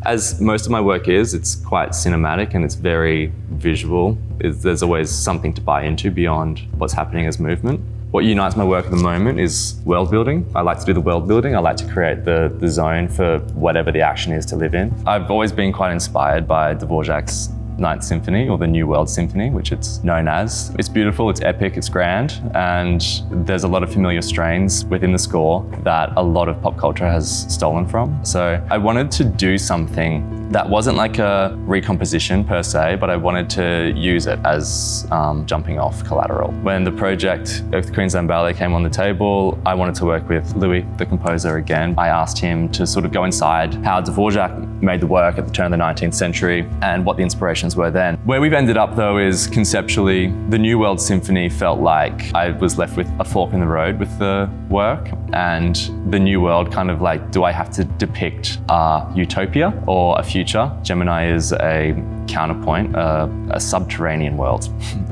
As most of my work is, it's quite cinematic and it's very visual. There's always something to buy into beyond what's happening as movement. What unites my work at the moment is world building. I like to do the world building. I like to create the zone for whatever the action is to live in. I've always been quite inspired by Dvorak's Ninth Symphony, or the New World Symphony, which it's known as. It's beautiful, it's epic, it's grand, and there's a lot of familiar strains within the score that a lot of pop culture has stolen from. So I wanted to do something that wasn't like a recomposition per se, but I wanted to use it as jumping off collateral. When the project of Queensland Ballet came on the table, I wanted to work with Louis, the composer, again. I asked him to sort of go inside how Dvorak made the work at the turn of the 19th century and what the inspirations were then. Where we've ended up though is conceptually, the New World Symphony felt like I was left with a fork in the road with the work, and the New World kind of like, do I have to depict a utopia or a future? Gemini is a counterpoint, a subterranean world.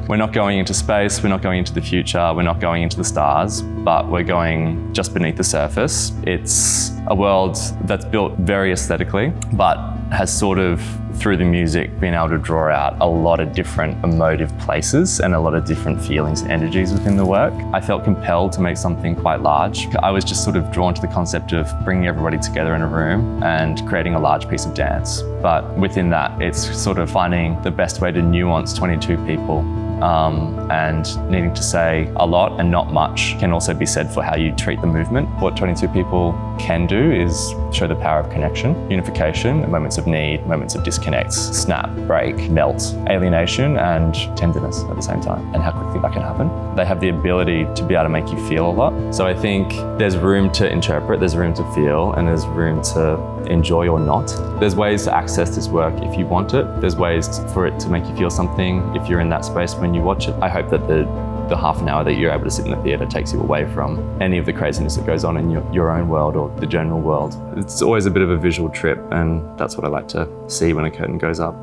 We're not going into space, we're not going into the future, we're not going into the stars, but we're going just beneath the surface. It's a world that's built very aesthetically, but has sort of, through the music, been able to draw out a lot of different emotive places and a lot of different feelings and energies within the work. I felt compelled to make something quite large. I was just sort of drawn to the concept of bringing everybody together in a room and creating a large piece of dance. But within that, it's sort of finding the best way to nuance 22 people and needing to say a lot and not much can also be said for how you treat the movement. What 22 people can do is show the power of connection, unification, moments of need, moments of disconnects, snap, break, melt, alienation and tenderness at the same time, and how quickly that can happen. They have the ability to be able to make you feel a lot. So I think there's room to interpret, there's room to feel, and there's room to enjoy or not. There's ways to access this work if you want it. There's ways for it to make you feel something if you're in that space when you watch it. I hope that the half an hour that you're able to sit in the theatre takes you away from any of the craziness that goes on in your own world or the general world. It's always a bit of a visual trip, and that's what I like to see when a curtain goes up.